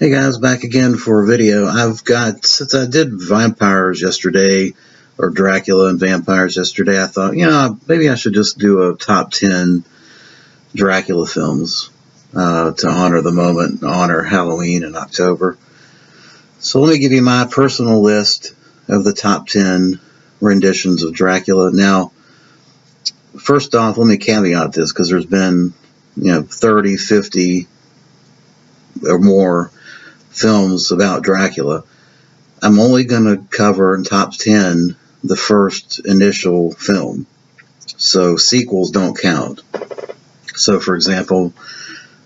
Hey guys, back again for a video. Since I did vampires yesterday, or Dracula and vampires yesterday, I thought, maybe I should just do a top 10 Dracula films to honor the moment, honor Halloween in October. So let me give you my personal list of the top 10 renditions of Dracula. Now, first off, let me caveat this, because there's been, 30, 50 or more films about Dracula. I'm only going to cover in top 10 the first initial film, so sequels don't count. So for example,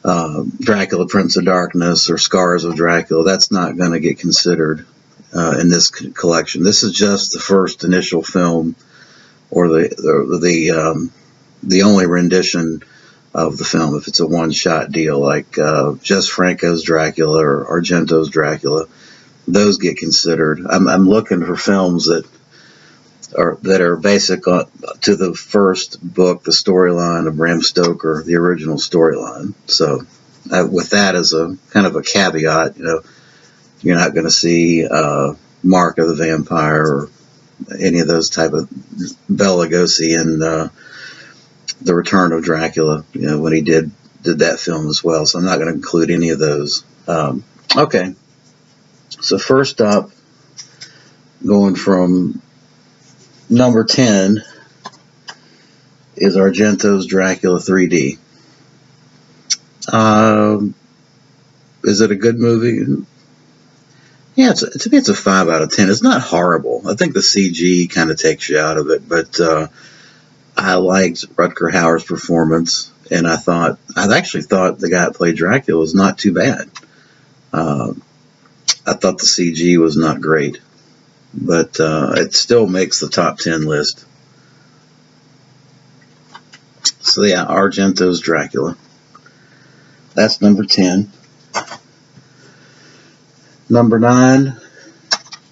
Dracula Prince of Darkness or Scars of Dracula, that's not going to get considered in this collection. This is just the first initial film, or the only rendition of the film. If it's a one-shot deal, like Jess Franco's Dracula or Argento's Dracula, those get considered. I'm looking for films that are basic to the first book, the storyline of Bram Stoker, the original storyline. So with that as a kind of a caveat, you're not going to see Mark of the Vampire or any of those type of Bela Lugosi and The Return of Dracula, when he did that film as well. So I'm not going to include any of those. Okay. So first up, going from number 10 is Argento's Dracula 3D. Is it a good movie? Yeah, to me it's a 5 out of 10. It's not horrible. I think the CG kind of takes you out of it, but I liked Rutger Hauer's performance, and I actually thought the guy that played Dracula was not too bad. I thought the CG was not great, but it still makes the top 10 list. So yeah, Argento's Dracula. That's number 10. Number 9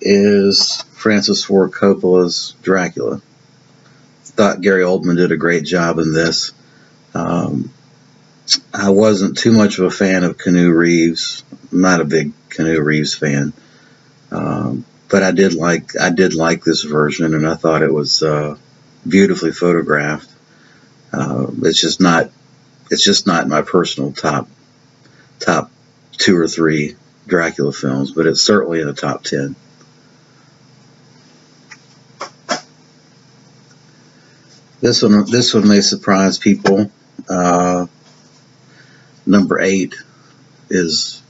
is Francis Ford Coppola's Dracula. Thought Gary Oldman did a great job in this. I wasn't too much of a fan of Keanu Reeves. I'm not a big Keanu Reeves fan, but I did like this version, and I thought it was beautifully photographed. It's just not my personal top 2 or 3 Dracula films, but it's certainly in the top 10. This one may surprise people. Number 8 is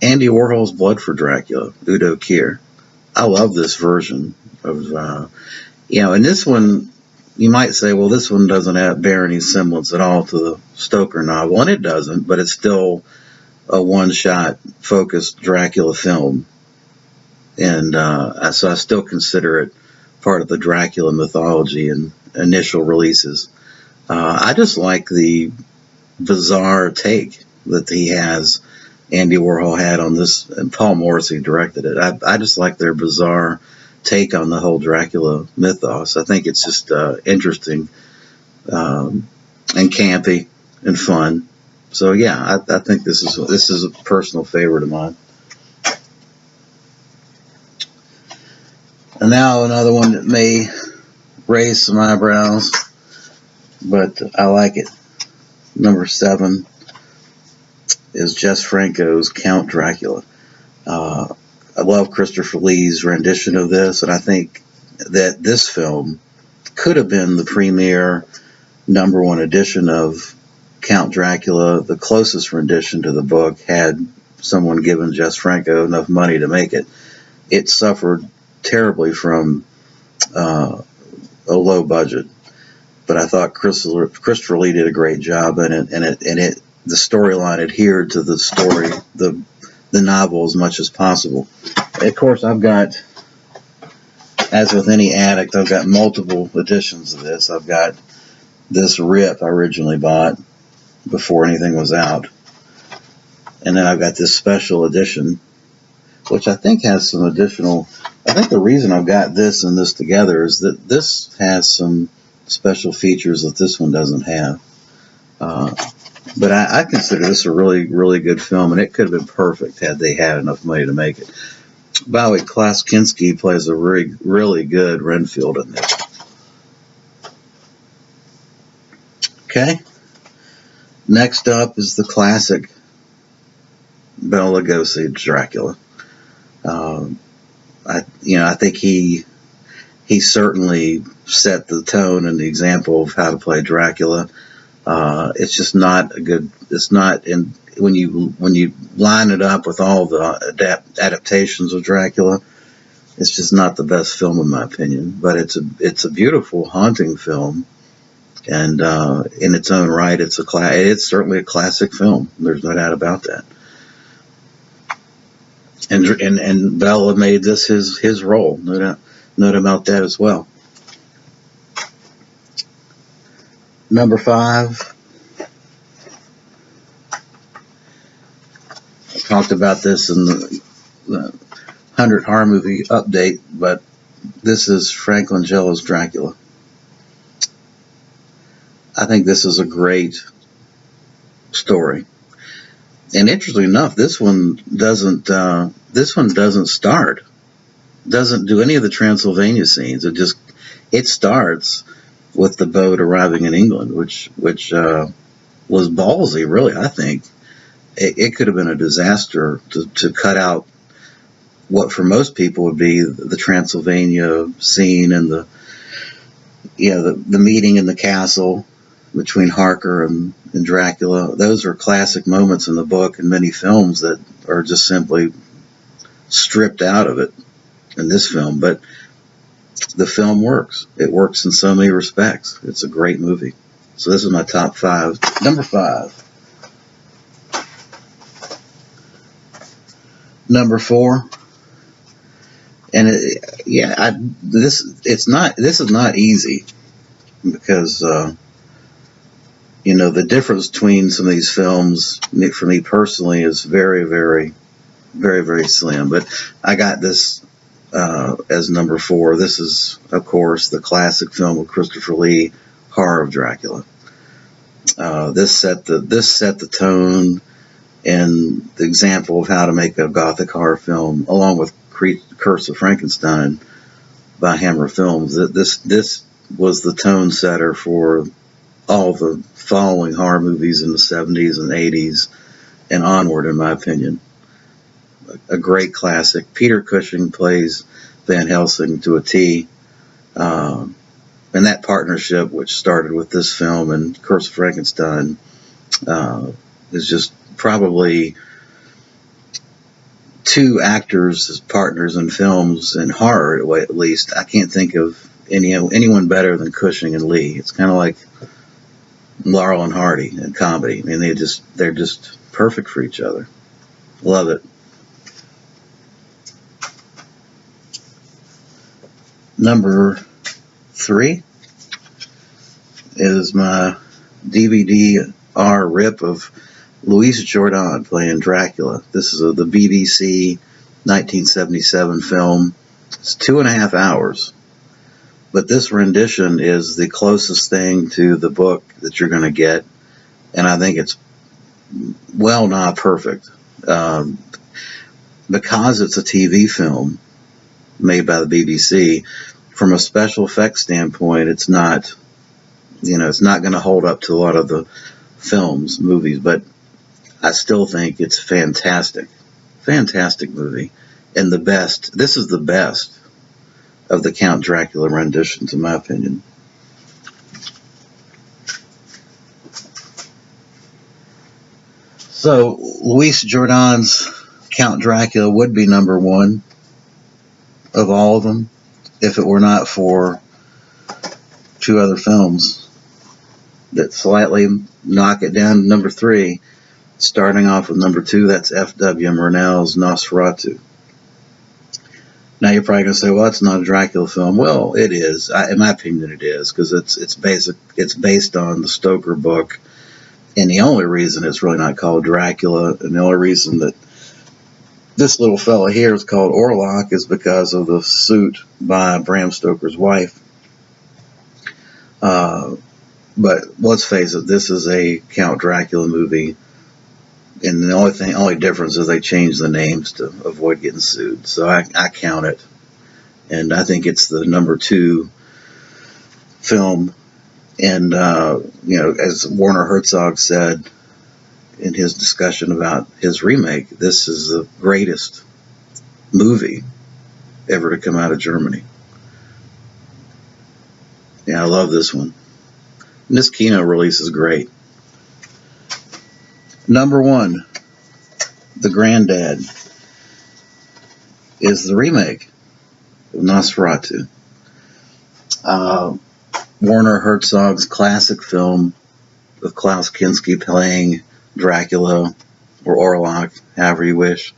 Andy Warhol's Blood for Dracula, Udo Kier. I love this version of, and this one, you might say, well, this one doesn't bear any semblance at all to the Stoker novel, and it doesn't, but it's still a one-shot focused Dracula film, and so I still consider it part of the Dracula mythology and initial releases. I just like the bizarre take that Andy Warhol had on this, and Paul Morrissey directed it. I just like their bizarre take on the whole Dracula mythos. I think it's just interesting and campy and fun. So yeah, I think this is a personal favorite of mine. And now another one that may raise some eyebrows, but I like it. Number 7 is Jess Franco's Count Dracula. I love Christopher Lee's rendition of this, and I think that this film could have been the premier number 1 edition of Count Dracula, the closest rendition to the book, had someone given Jess Franco enough money to make it. It suffered terribly from a low budget, but I thought Christopher Lee did a great job in it, and the storyline adhered to the story, the novel, as much as possible. Of course, I've got, as with any addict, I've got multiple editions of this. I've got this rip I originally bought before anything was out, and then I've got this special edition, which I think has some additional. I think the reason I've got this and this together is that this has some special features that this one doesn't have. But I consider this a really, really good film, and it could have been perfect had they had enough money to make it. By the way, Klaus Kinski plays a really, really good Renfield in this. Okay. Next up is the classic Bela Lugosi Dracula. I think he certainly set the tone and the example of how to play Dracula. It's just not a good. It's not in when you line it up with all the adaptations of Dracula. It's just not the best film in my opinion. But it's a beautiful, haunting film, and in its own right, it's certainly a classic film. There's no doubt about that. And Bela made this his role. No doubt about that as well. Number 5. I talked about this in the 100 horror movie update, but this is Frank Langella's Dracula. I think this is a great story. And interestingly enough, this one doesn't do any of the Transylvania scenes. It starts with the boat arriving in England, which was ballsy, really. I think it could have been a disaster to cut out what for most people would be the Transylvania scene and the meeting in the castle between Harker and Dracula. Those are classic moments in the book and many films that are just simply stripped out of it in this film. But the film works. It works in so many respects. It's a great movie. So this is my top 5. Number 5. Number 4. And this is not easy because the difference between some of these films for me personally is very, very, very, very slim. But I got this as number 4. This is, of course, the classic film of Christopher Lee, Horror of Dracula. This set the tone and the example of how to make a gothic horror film, along with Curse of Frankenstein by Hammer Films. This was the tone setter for all the following horror movies in the 70s and 80s and onward, in my opinion. A great classic. Peter Cushing plays Van Helsing to a T. And that partnership, which started with this film and Curse of Frankenstein, is just probably 2 actors as partners in films in horror, at least. I can't think of anyone better than Cushing and Lee. It's kind of like Laurel and Hardy in comedy. I mean, they're just perfect for each other. Love it. Number 3 is my DVD-R rip of Louis Jourdan playing Dracula. This is the BBC 1977 film. It's 2.5 hours. But this rendition is the closest thing to the book that you're going to get. And I think it's well nigh perfect. Because it's a TV film made by the BBC, from a special effects standpoint, it's not going to hold up to a lot of the movies, but I still think it's fantastic. Fantastic movie. And this is the best of the Count Dracula renditions, in my opinion. So, Louis Jourdan's Count Dracula would be number 1 of all of them, if it were not for 2 other films that slightly knock it down to number 3. Starting off with number 2, that's F.W. Murnau's Nosferatu. Now you're probably going to say, well, it's not a Dracula film. Well, it is. In my opinion, it is, because it's based on the Stoker book. And the only reason it's really not called Dracula, and the only reason that this little fella here is called Orlok, is because of the suit by Bram Stoker's wife. But let's face it, this is a Count Dracula movie, and the only difference is they changed the names to avoid getting sued. So I count it, and I think it's the number 2 film. And as Werner Herzog said in his discussion about his remake, this is the greatest movie ever to come out of Germany. Yeah, I love this one. And this Kino release is great. Number 1, The Granddad, is the remake of Nosferatu. Werner Herzog's classic film with Klaus Kinski playing Dracula or Orlok, however you wish.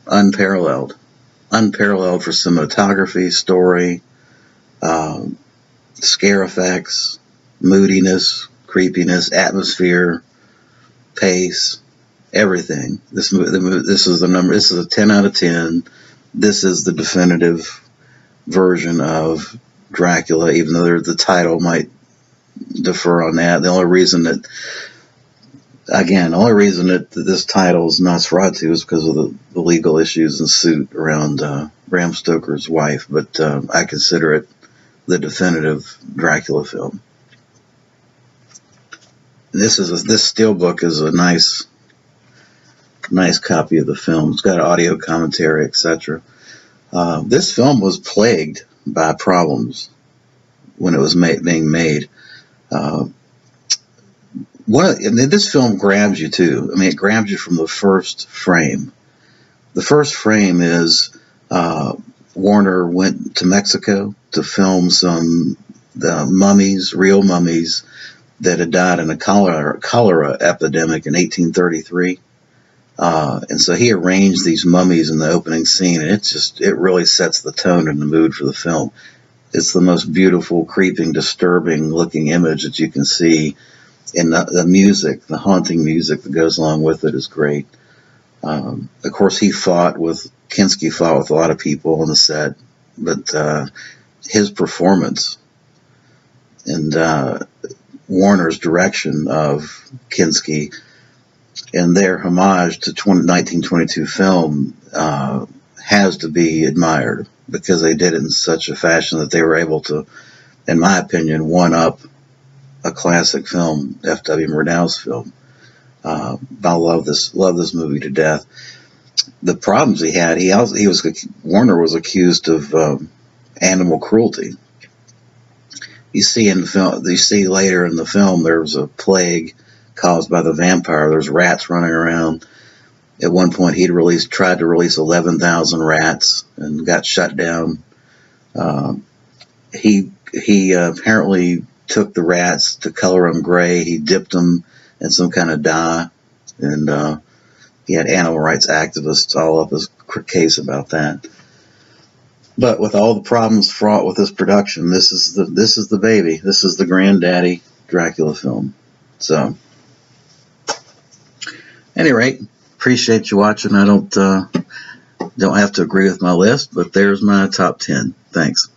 Unparalleled for cinematography, story, scare effects, moodiness, creepiness, atmosphere, pace, everything. This is a 10 out of 10. This is the definitive version of Dracula, even though the title might differ on that. The only reason that this title is Nosferatu is because of the legal issues and suit around Bram Stoker's wife, but I consider it the definitive Dracula film. This steelbook is a nice copy of the film. It's got audio commentary, etc. This film was plagued by problems when it was being made. This film grabs you too. I mean, it grabs you from the first frame. The first frame is Warner went to Mexico to film the mummies, real mummies, that had died in a cholera epidemic in 1833. And so he arranged these mummies in the opening scene, and it really sets the tone and the mood for the film. It's the most beautiful, creeping, disturbing looking image that you can see. And the music, the haunting music that goes along with it is great. Of course, Kinski fought with a lot of people on the set, but his performance and Warner's direction of Kinski and their homage to 1922 film has to be admired, because they did it in such a fashion that they were able to, in my opinion, one-up a classic film, F.W. Murnau's film. I love this movie to death. The problems he had, Warner was accused of animal cruelty. You see later in the film, there's a plague caused by the vampire. There's rats running around. At one point, he'd tried to release 11,000 rats and got shut down. He apparently took the rats to color them gray. He dipped them in some kind of dye, and he had animal rights activists all up his case about that. But with all the problems fraught with this production, this is the baby. This is the granddaddy Dracula film. So, at any rate, appreciate you watching. I don't have to agree with my list, but there's my top 10. Thanks.